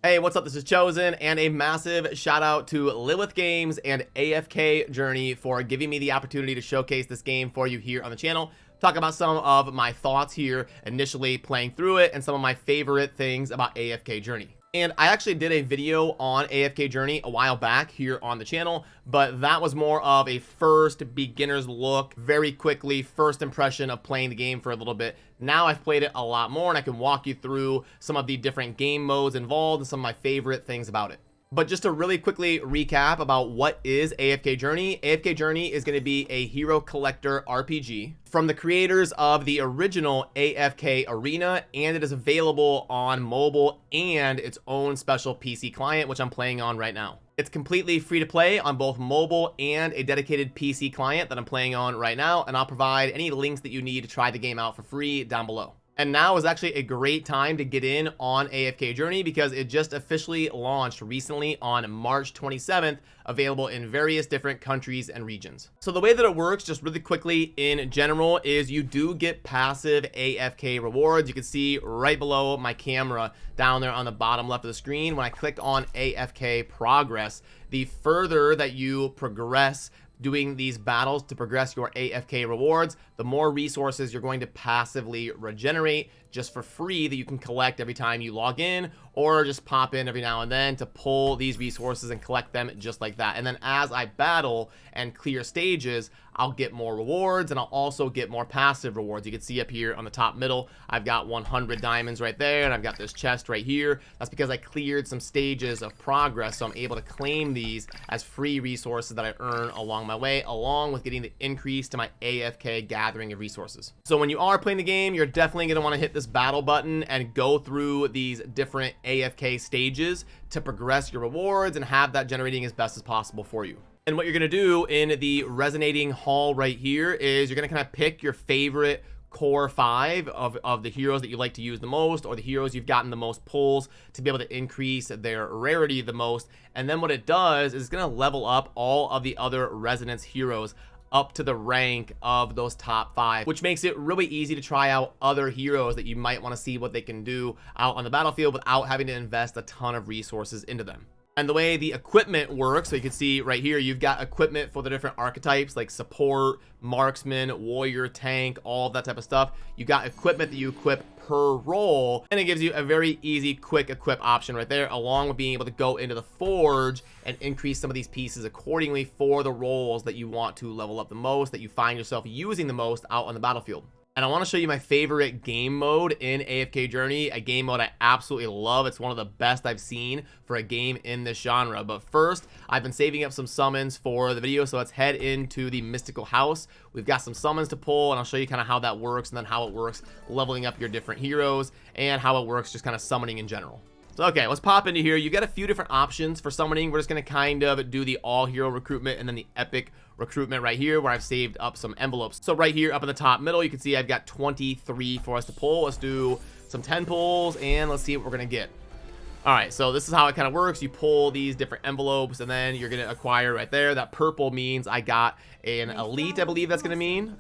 Hey, what's up? This is Chosen, and a massive shout out to Lilith Games and AFK Journey for giving me the opportunity to showcase this game for you here on the channel. Talk about some of my thoughts here initially playing through it and some of my favorite things about AFK Journey. And I actually did a video on AFK Journey a while back here on the channel, but that was more of a first beginner's look, very quickly, first impression of playing the game for a little bit. Now I've played it a lot more and I can walk you through some of the different game modes involved and some of my favorite things about it. But just to really quickly recap about what is AFK Journey, AFK Journey is going to be a hero collector RPG from the creators of the original AFK Arena, and it is available on mobile and its own special PC client, which I'm playing on right now. It's completely free to play on both mobile and a dedicated PC client that I'm playing on right now, and I'll provide any links that you need to try the game out for free down below. And now is actually a great time to get in on AFK Journey because it just officially launched recently on March 27th, available in various different countries and regions. So the way that it works, just really quickly in general, is you do get passive AFK rewards. You can see right below my camera down there on the bottom left of the screen. When I click on AFK progress, the further that you progress doing these battles to progress your AFK rewards, the more resources you're going to passively regenerate just for free that you can collect every time you log in, or just pop in every now and then to pull these resources and collect them just like that. And then as I battle and clear stages, I'll get more rewards and I'll also get more passive rewards. You can see up here on the top middle, I've got 100 diamonds right there, and I've got this chest right here. That's because I cleared some stages of progress, so I'm able to claim these as free resources that I earn along my way, along with getting the increase to my AFK gathering of resources. So when you are playing the game, you're definitely going to want to hit this battle button and go through these different AFK stages to progress your rewards and have that generating as best as possible for you. And what you're going to do in the resonating hall right here is you're going to kind of pick your favorite core 5 of the heroes that you like to use the most, or the heroes you've gotten the most pulls to be able to increase their rarity the most. And then what it does is it's going to level up all of the other resonance heroes up to the rank of those top 5, which makes it really easy to try out other heroes that you might want to see what they can do out on the battlefield without having to invest a ton of resources into them. And the way the equipment works, so you can see right here, you've got equipment for the different archetypes like support, marksman, warrior, tank, all of that type of stuff. You got equipment that you equip per role, and it gives you a very easy, quick equip option right there, along with being able to go into the forge and increase some of these pieces accordingly for the roles that you want to level up the most, that you find yourself using the most out on the battlefield. And I want to show you my favorite game mode in AFK Journey, a game mode I absolutely love. It's one of the best I've seen for a game in this genre. But first, I've been saving up some summons for the video, so let's head into the Mystical House. We've got some summons to pull, and I'll show you kind of how that works, and then how it works leveling up your different heroes, and how it works just kind of summoning in general. So, okay, let's pop into here. You got a few different options for summoning. We're just going to kind of do the all hero recruitment and then the epic recruitment right here, where I've saved up some envelopes. So right here up in the top middle, you can see I've got 23 for us to pull. Let's do some 10 pulls and let's see what we're going to get. All right, so this is how it kind of works. You pull these different envelopes and then you're going to acquire right there. That purple means I got an elite, I believe that's going to mean.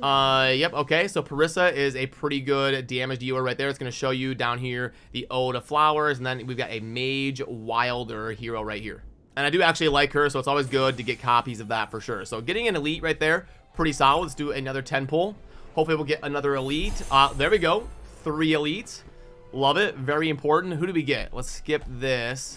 Yep, okay, so Parissa is a pretty good damage dealer right there. It's going to show you down here the Ode of Flowers, and then we've got a Mage Wilder hero right here. And I do actually like her, so it's always good to get copies of that for sure. So getting an elite right there, pretty solid. Let's do another 10 pull. Hopefully we'll get another elite. There we go, 3 elites. Love it, very important. Who do we get? Let's skip this.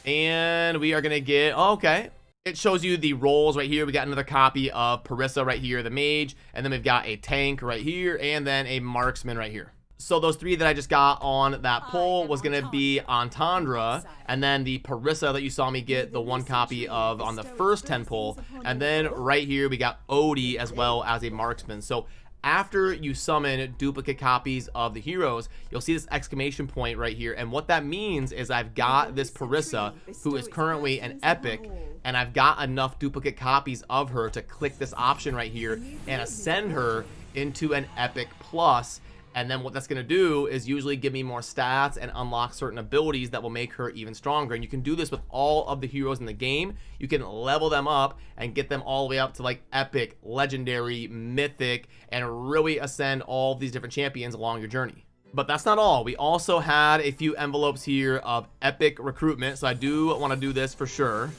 And we are going to get, oh, okay. It shows you the roles right here. We got another copy of Parissa right here, the mage. And then we've got a tank right here, and then a marksman right here. So those 3 that I just got on that pull was going to be Entendre, and then the Parissa that you saw me get the 1 copy of on the first 10 pull. And then right here we got Odie as well as a marksman. So after you summon duplicate copies of the heroes, you'll see this exclamation point right here. And what that means is I've got this Parissa, who is currently an epic, and I've got enough duplicate copies of her to click this option right here and ascend her into an epic plus. And then what that's going to do is usually give me more stats and unlock certain abilities that will make her even stronger. And you can do this with all of the heroes in the game. You can level them up and get them all the way up to like epic, legendary, mythic, and really ascend all of these different champions along your journey. But that's not all. We also had a few envelopes here of epic recruitment, so I do want to do this for sure.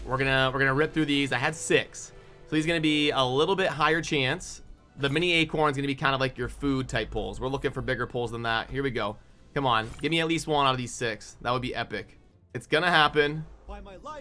We're gonna rip through these. I had 6, so these are gonna be a little bit higher chance. The mini acorn is gonna be kind of like your food type pulls. We're looking for bigger pulls than that. Here we go. Come on, give me at least 1 out of these 6. That would be epic. It's gonna happen.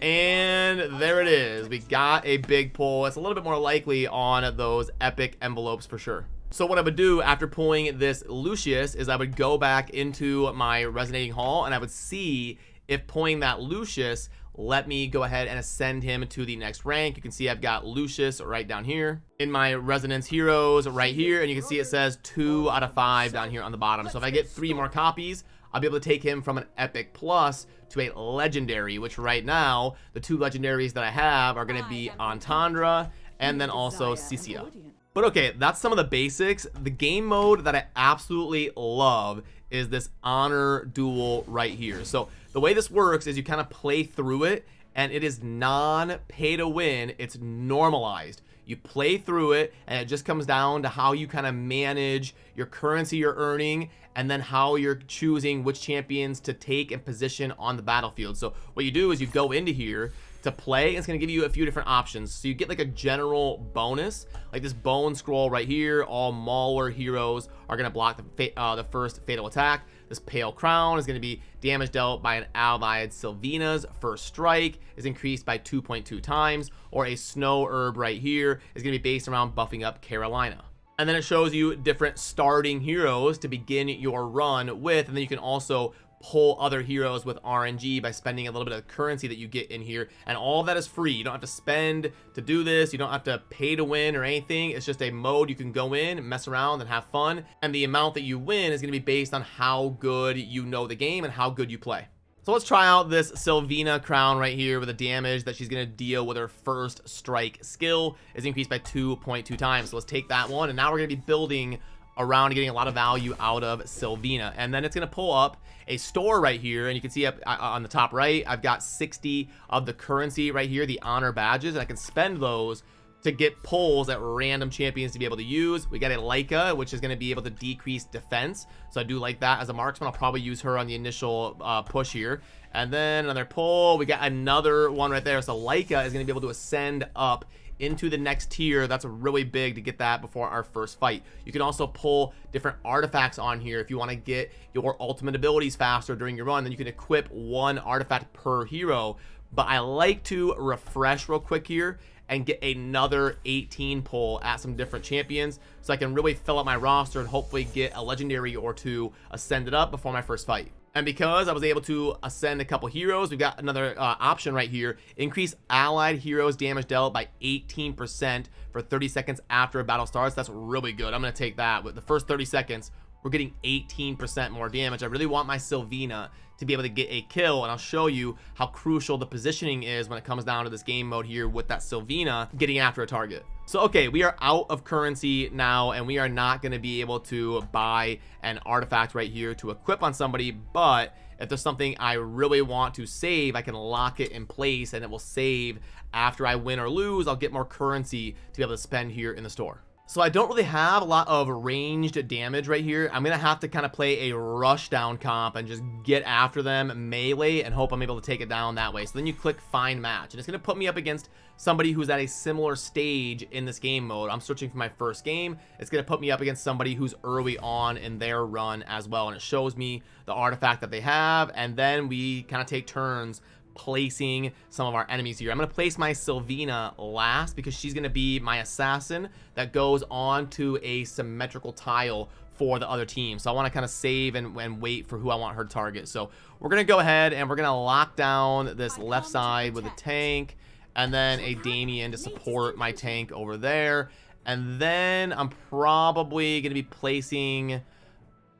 And there it is. We got a big pull. It's a little bit more likely on those epic envelopes for sure. So what I would do after pulling this Lucius is I would go back into my Resonating Hall and I would see if pulling that Lucius let me go ahead and ascend him to the next rank. You can see I've got Lucius right down here in my Resonance Heroes right here, and you can see it says 2 out of 5 down here on the bottom. So if I get 3 more copies, I'll be able to take him from an Epic Plus to a Legendary, which right now, the 2 Legendaries that I have are going to be Entendre and then also Cisia. But okay, that's some of the basics. The game mode that I absolutely love is this Honor Duel right here. So the way this works is you kind of play through it, and it is non-pay to win. It's normalized. You play through it, and it just comes down to how you kind of manage your currency you're earning, and then how you're choosing which champions to take and position on the battlefield. So what you do is you go into here to play, and it's going to give you a few different options. So you get like a general bonus, like this bone scroll right here. All Mauler heroes are going to block the first fatal attack. This pale crown is going to be damage dealt by an allied Sylvena's first strike is increased by 2.2 times, or a snow herb right here is going to be based around buffing up Carolina. And then it shows you different starting heroes to begin your run with, and then you can also pull other heroes with RNG by spending a little bit of currency that you get in here, and all of that is free. You don't have to spend to do this. You don't have to pay to win or anything. It's just a mode you can go in, mess around, and have fun, and the amount that you win is going to be based on how good you know the game and how good you play. So let's try out this Sylvena crown right here with the damage that she's going to deal with her first strike skill is increased by 2.2 times. So let's take that one, and now we're going to be building around getting a lot of value out of Sylvena. And then it's going to pull up a store right here, and you can see up on the top right, I've got 60 of the currency right here, the honor badges, and I can spend those to get pulls at random champions to be able to use. We got a Leica, which is going to be able to decrease defense, so I do like that as a marksman. I'll probably use her on the initial push here. And then another pull, we got another one right there. So Leica is going to be able to ascend up into the next tier. That's really big to get that before our first fight. You can also pull different artifacts on here if you want to get your ultimate abilities faster during your run. Then you can equip 1 artifact per hero. But I like to refresh real quick here and get another 18 pull at some different champions, so I can really fill up my roster and hopefully get a legendary or 2 ascended up before my first fight. And because I was able to ascend a couple heroes, we've got another option right here. Increase allied heroes damage dealt by 18% for 30 seconds after a battle starts. That's really good. I'm going to take that. With the first 30 seconds, we're getting 18% more damage. I really want my Sylvena to be able to get a kill, and I'll show you how crucial the positioning is when it comes down to this game mode here with that Sylvena getting after a target. So okay, we are out of currency now, and we are not going to be able to buy an artifact right here to equip on somebody, but if there's something I really want to save, I can lock it in place and it will save after I win or lose. I'll get more currency to be able to spend here in the store. So I don't really have a lot of ranged damage right here. I'm going to have to kind of play a rush down comp and just get after them melee and hope I'm able to take it down that way. So then you click find match, and it's going to put me up against somebody who's at a similar stage in this game mode. I'm searching for my first game. It's going to put me up against somebody who's early on in their run as well, and it shows me the artifact that they have, and then we kind of take turns placing some of our enemies here. I'm going to place my Sylvena last because she's going to be my assassin that goes on to a symmetrical tile for the other team. So I want to kind of save and wait for who I want her to target. So we're going to go ahead and we're going to lock down this left side with a tank, and then a Damien to support my tank over there. And then I'm probably going to be placing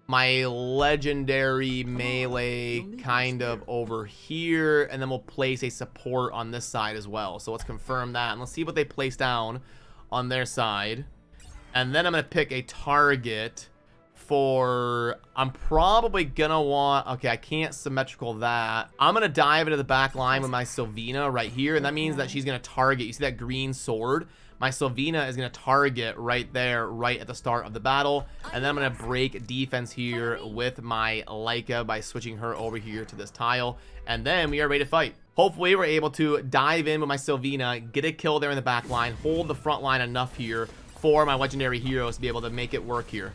my legendary melee kind of over here, and then we'll place a support on this side as well. So let's confirm that, and let's see what they place down on their side. And then I'm going to pick a target for, I'm probably going to want, okay, I can't symmetrical that. I'm going to dive into the back line with my Sylvena right here, and that means that she's going to target, you see that green sword? my Sylvina is going to target right there, right at the start of the battle. And then I'm going to break defense here with my Leica by switching her over here to this tile. And then we are ready to fight. Hopefully we're able to dive in with my Sylvina, get a kill there in the back line, hold the front line enough here for my legendary heroes to be able to make it work here.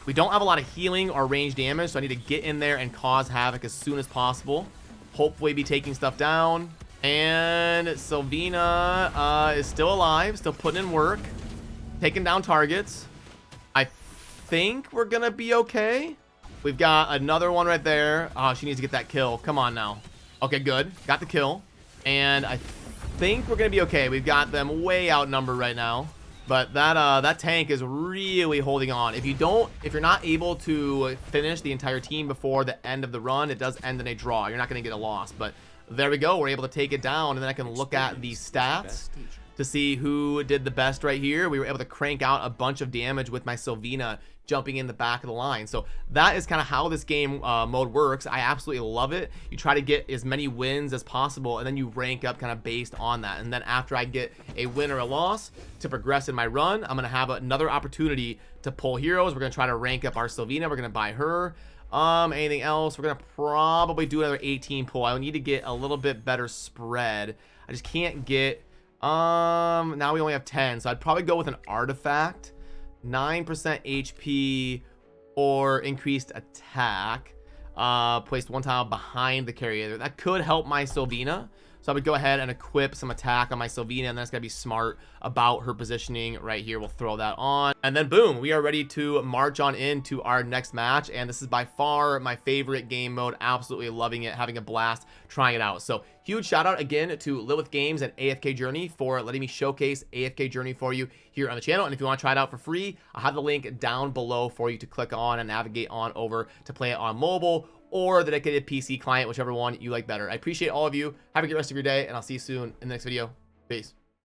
We don't have a lot of healing or range damage, so I need to get in there and cause havoc as soon as possible. Hopefully be taking stuff down. And Sylvina is still alive, still putting in work, taking down targets. I think we're gonna be okay. We've got another one right there. Oh, she needs to get that kill. Come on now. Okay, good. Got the kill. And I think we're gonna be okay. We've got them way outnumbered right now. But that tank is really holding on. If you're not able to finish the entire team before the end of the run, it does end in a draw. You're not going to get a loss. But there we go. We're able to take it down, and then I can look at the stats to see who did the best right here. We were able to crank out a bunch of damage with my Sylvina jumping in the back of the line. So that is kind of how this game mode works. I absolutely love it. You try to get as many wins as possible, and then you rank up kind of based on that. And then after I get a win or a loss to progress in my run, I'm going to have another opportunity to pull heroes. We're going to try to rank up our Sylvina. We're going to buy her. Anything else? We're going to probably do another 18 pull. I need to get a little bit better spread. I just can't get... now we only have 10, so I'd probably go with an artifact. 9% HP or increased attack. Placed one tile behind the carrier. That could help my Sylvina. So I would go ahead and equip some attack on my Sylvina, and that's going to be smart about her positioning right here. We'll throw that on. And then boom, we are ready to march on into our next match. And this is by far my favorite game mode. Absolutely loving it, having a blast trying it out. So huge shout out again to Lilith Games and AFK Journey for letting me showcase AFK Journey for you here on the channel. And if you want to try it out for free, I'll have the link down below for you to click on and navigate on over to play it on mobile or the dedicated PC client, whichever one you like better. I appreciate all of you. Have a good rest of your day, and I'll see you soon in the next video. Peace.